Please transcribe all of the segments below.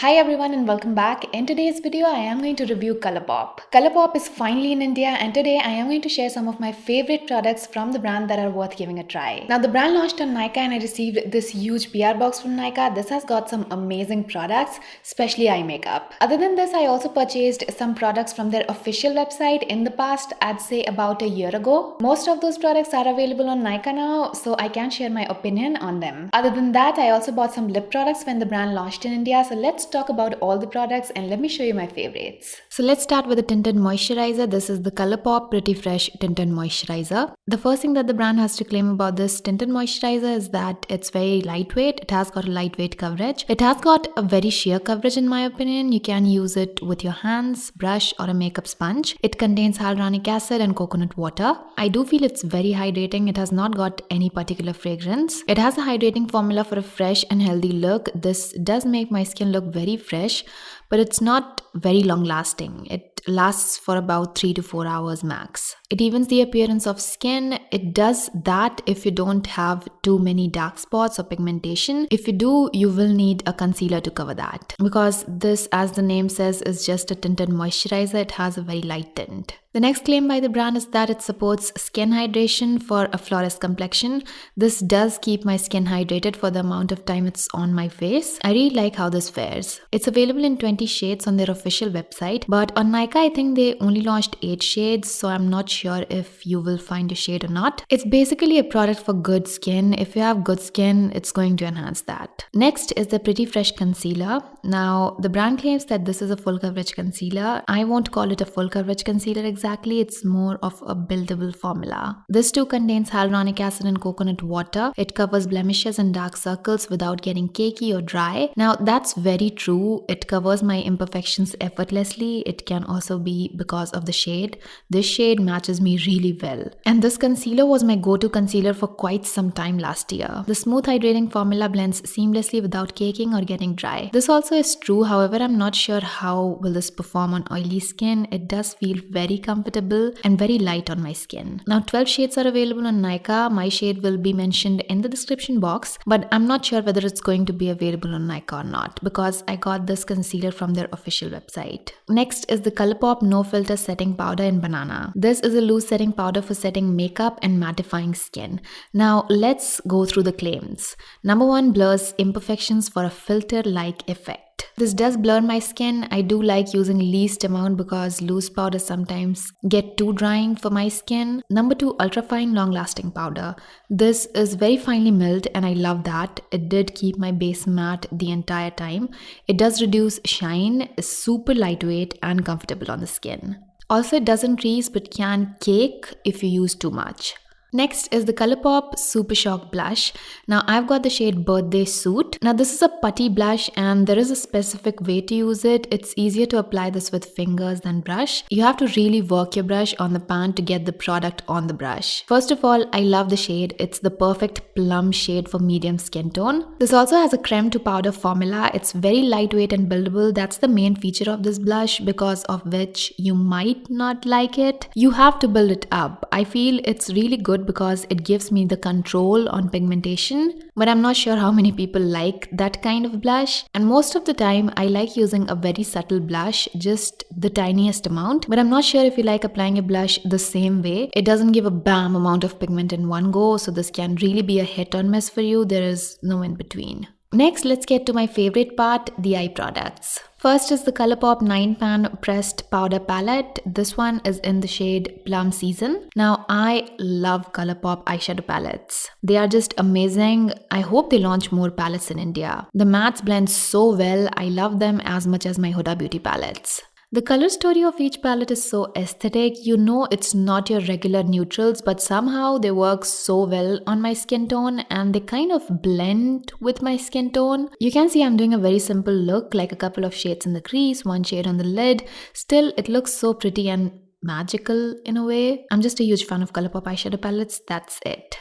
Hi everyone and welcome back. In today's video, I am going to review Colourpop. Colourpop is finally in India and today I am going to share some of my favorite products from the brand that are worth giving a try. Now the brand launched on Nykaa and I received this huge PR box from Nykaa. This has got some amazing products, especially eye makeup. Other than this, I also purchased some products from their official website in the past, I'd say about a year ago. Most of those products are available on Nykaa now, so I can share my opinion on them. Other than that, I also bought some lip products when the brand launched in India, so let's talk about all the products and let me show you my favorites. So let's start with the Tinted Moisturizer. This is the Colourpop Pretty Fresh Tinted Moisturizer. The first thing that the brand has to claim about this Tinted Moisturizer is that it's very lightweight. It has got a lightweight coverage. It has got a very sheer coverage in my opinion. You can use it with your hands, brush or a makeup sponge. It contains hyaluronic acid and coconut water. I do feel it's very hydrating. It has not got any particular fragrance. It has a hydrating formula for a fresh and healthy look. This does make my skin look very fresh, but it's not very long lasting. It lasts for about 3 to 4 hours max. It evens the appearance of skin. It does that if you don't have too many dark spots or pigmentation. If you do, you will need a concealer to cover that. Because this, as the name says, is just a tinted moisturizer. It has a very light tint. The next claim by the brand is that it supports skin hydration for a flawless complexion. This does keep my skin hydrated for the amount of time it's on my face. I really like how this fares. It's available in 20 shades on their official website, but on Nykaa I think they only launched 8 shades, so I'm not sure if you will find a shade or not. It's basically a product for good skin. If you have good skin, it's going to enhance that. Next is the Pretty Fresh Concealer. Now, the brand claims that this is a full coverage concealer. I won't call it a full coverage concealer exactly. It's more of a buildable formula. This too contains hyaluronic acid and coconut water. It covers blemishes and dark circles without getting cakey or dry. Now, that's very true. It covers my imperfections effortlessly. It can also be because of the shade. This shade matches me really well. And this concealer was my go-to concealer for quite some time last year. The smooth hydrating formula blends seamlessly without caking or getting dry. This also is true, however, I'm not sure how will this perform on oily skin. It does feel very comfortable and very light on my skin. Now 12 shades are available on Nykaa. My shade will be mentioned in the description box, but I'm not sure whether it's going to be available on Nykaa or not because I got this concealer from their official website. Next is the Colourpop No Filter Setting Powder in Banana. This is a loose setting powder for setting makeup and mattifying skin. Now let's go through the claims. Number 1, blurs imperfections for a filter-like effect. This does blur my skin. I do like using least amount because loose powders sometimes get too drying for my skin. Number 2, ultrafine long-lasting powder. This is very finely milled and I love that. It did keep my base matte the entire time. It does reduce shine, is super lightweight and comfortable on the skin. Also, it doesn't crease but can cake if you use too much. Next is the Colourpop Super Shock Blush. Now I've got the shade Birthday Suit. Now this is a putty blush and there is a specific way to use it. It's easier to apply this with fingers than brush. You have to really work your brush on the pan to get the product on the brush. First of all, I love the shade. It's the perfect plum shade for medium skin tone. This also has a creme to powder formula. It's very lightweight and buildable. That's the main feature of this blush, because of which you might not like it. You have to build it up. I feel it's really good because it gives me the control on pigmentation, but I'm not sure how many people like that kind of blush. And most of the time I like using a very subtle blush, just the tiniest amount, but I'm not sure if you like applying a blush the same way. It doesn't give a bam amount of pigment in one go, so this can really be a hit or miss for you. There is no in between. Next, let's get to my favorite part, the eye products. First is the Colourpop 9-pan pressed powder palette. This one is in the shade Plum Season. Now I love Colourpop eyeshadow palettes. They are just amazing. I hope they launch more palettes in India. The mattes blend so well. I love them as much as my Huda Beauty palettes. The color story of each palette is so aesthetic. You know it's not your regular neutrals, but somehow they work so well on my skin tone and they kind of blend with my skin tone. You can see I'm doing a very simple look, like a couple of shades in the crease, one shade on the lid. Still, it looks so pretty and magical in a way. I'm just a huge fan of Colourpop eyeshadow palettes. That's it.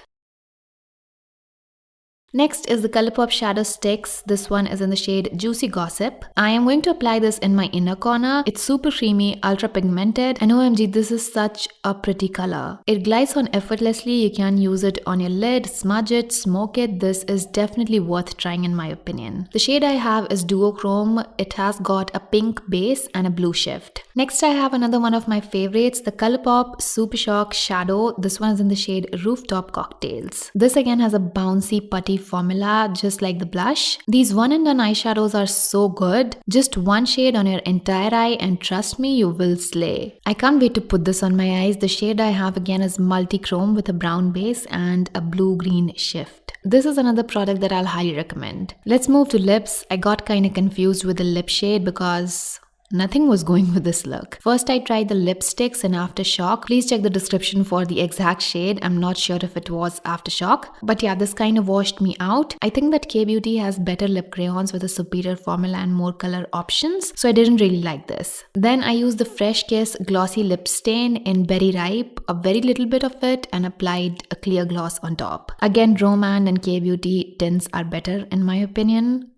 Next is the Colourpop Shadow Sticks. This one is in the shade Juicy Gossip. I am going to apply this in my inner corner. It's super creamy, ultra pigmented, and OMG, this is such a pretty color. It glides on effortlessly. You can use it on your lid, smudge it, smoke it. This is definitely worth trying in my opinion. The shade I have is Duochrome. It has got a pink base and a blue shift. Next, I have another one of my favorites, the Colourpop Super Shock Shadow. This one is in the shade Rooftop Cocktails. This again has a bouncy putty formula just like the blush. These one and done eyeshadows are so good. Just one shade on your entire eye and trust me, you will slay. I can't wait to put this on my eyes. The shade I have again is multi-chrome with a brown base and a blue-green shift. This is another product that I'll highly recommend. Let's move to lips. I got kinda confused with the lip shade because nothing was going with this look. First, I tried the lipsticks in Aftershock. Please check the description for the exact shade. I'm not sure if it was Aftershock. But yeah, this kind of washed me out. I think that K-Beauty has better lip crayons with a superior formula and more color options. So I didn't really like this. Then I used the Fresh Kiss Glossy Lip Stain in Berry Ripe. A very little bit of it and applied a clear gloss on top. Again, Romand and K-Beauty tints are better in my opinion.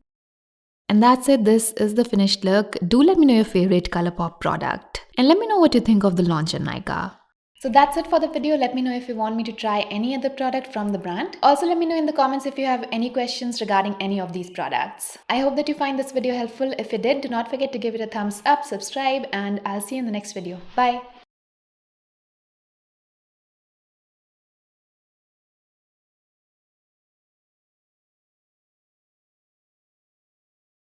And that's it, this is the finished look. Do let me know your favorite Colourpop product. And let me know what you think of the launch on Nykaa. So that's it for the video. Let me know if you want me to try any other product from the brand. Also let me know in the comments if you have any questions regarding any of these products. I hope that you find this video helpful. If you did, do not forget to give it a thumbs up, subscribe, and I'll see you in the next video. Bye!